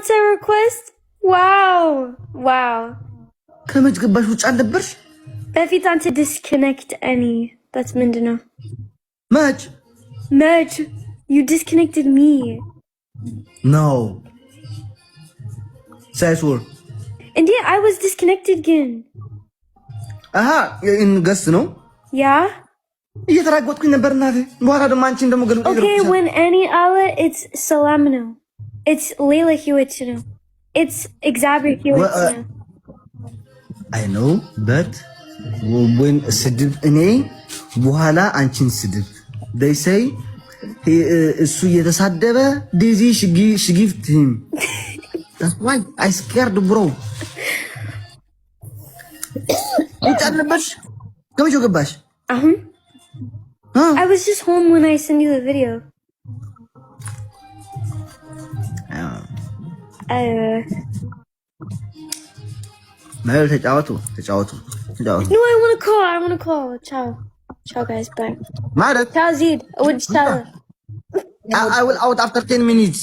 fiance request? Wow. Wow. ከመች ገባሽ ውጭ አልነበርሽ? በፊት አንተ disconnect any. That's ምንድነው? መች you disconnected me. No. Say sure. Indeed, I was disconnected again. Aha, in ገስ ነው? Yeah. እየተራጎጥኩኝ ነበር እናቴ። በኋላ ደግሞ አንቺ እንደምገልጥ Okay, when any Allah, it's salam no. It's Layla Hewitt no. It's Xavier Hewitt no. I know, but when ስድብ እኔ በኋላ አንቺን ስድብ they say እሱ እየተሳደበ ዲዚ she give him. That's why I scared bro. ውጭ አልነበርሽ? ከመቼ ገባሽ? I was just home when I sent you the video. No, ተጫወቱ. No, I want to call. Ciao guys, bye. ማለት Ciao Zid. I would tell her. I will out after 10 minutes.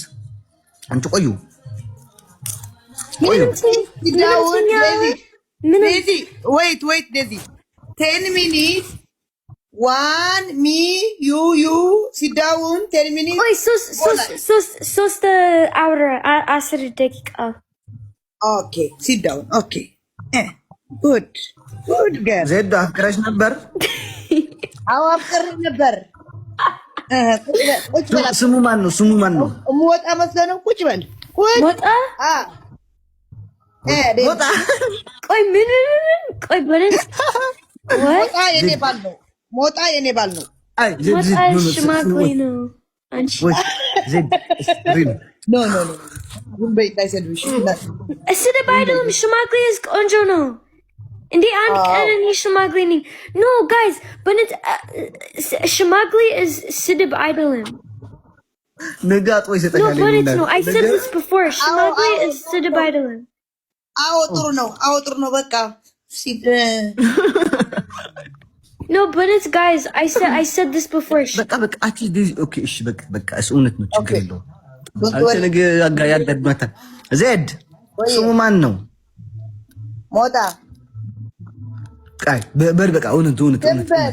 አንቺ ቆዩ. Daisy, wait, Daisy. 10 minutes. 1, me, you, sit down, 10 minutes. Wait, ሶስት hour 10 ደቂቃ. Okay, sit down, okay. Good girl. ዜድ አፍቅረሽ ነበር? አዎ አፍቅሬ ነበር። ስሙ ማን ነው? ሞጣ መስሎ ነው። ቁጭ በል። ሞጣ? ሞጣ? ቆይ ምን? ቆይ በለን። ሞጣ የኔ ባል ነው። አይ ሞጣ ሽማግሌ ነው። አንቺ ዜድ ሪል ኖ ጉን በይ እንዳይሰድብሽ። ስድብ አይደለም፣ ሽማግሌ ቆንጆ ነው። እንዴ አንድ ቀን እኔ ሽማግሌ ነኝ። No guys, but it's ሽማግሌ is ስድብ አይደለም። ነጋጥ ወይ ሰጠሻለኝ። No, but it's no. I said this before. ሽማግሌ is ስድብ አይደለም። አዎ ጥሩ ነው በቃ No, but it's guys. I said this before. በቃ አቺ ዲዚ ኦኬ እሺ በቃ እውነት ነው ችግር የለውም። አንተ ነገ ያጋያደድማታ ዜድ ስሙ ማን ነው? ሞጣ ቃይ በቃ እውነት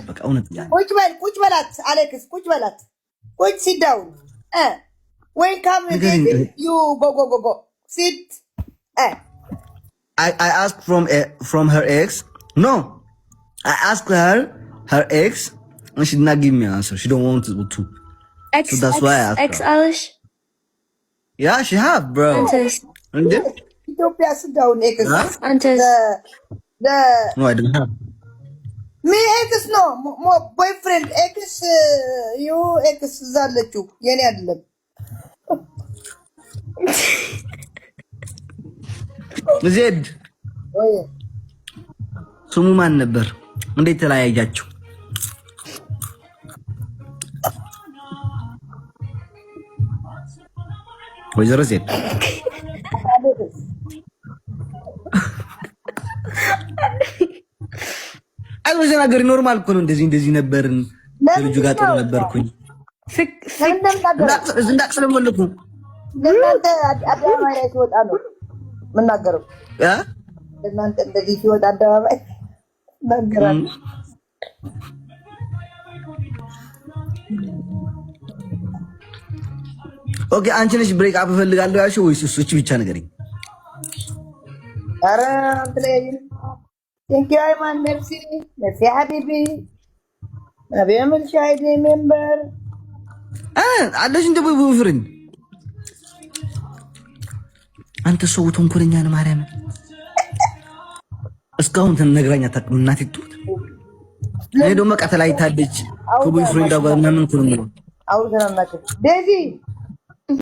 በቃ እውነት ቁጭ በላት አሌክስ ቁጭ በላት ቁጭ sit down when come you go sit I asked from her ex. No, I asked her ex and she did not give me an answer. She don't want to. Ex, so that's why I asked ex her. Alish. Yeah, she have, bro. Ethiopia sit down ex. Antes. No, I don't have. Me ex no, more boyfriend ex you ex zalchu yene አይደለም ዜድ ስሙ ማን ነበር? እንዴት ተለያያችሁ? ወይዘሮ ዜድ አይዞሽ ነገር ኖርማል እኮ ነው። እንደዚህ ነበርን። ልጁ ጋር ጥሩ ነበርኩኝ። እንዳቅስለመለኩ ለእናንተ አደባባይ ላይ ሲወጣ ነው ምናገረው። ለእናንተ እንደዚህ ሲወጣ አደባባይ ናገራል። ኦኬ አንቺ ነሽ ብሬክ አፕ እፈልጋለሁ ያልሽው ወይስ እሱ ብቻ ነገርኝ? ኧረ አትለያይም። ቴንክ ዩ አይማን ሜርሲ ሀቢቢ አብያምል ሻሂድ ሜምበር አለሽ እንደ ቦይፍሬንድ አንተ ሰው ተንኮለኛ ነህ። ማርያም እስካሁን ተነግራኛ አታውቅም። እናቴ ትሁት እኔ ደግሞ ቀተላይታለች ከቦይፍሬንድ ጋር ምናምን ኩሉ ነው አውርተናናችሁ ዴዚ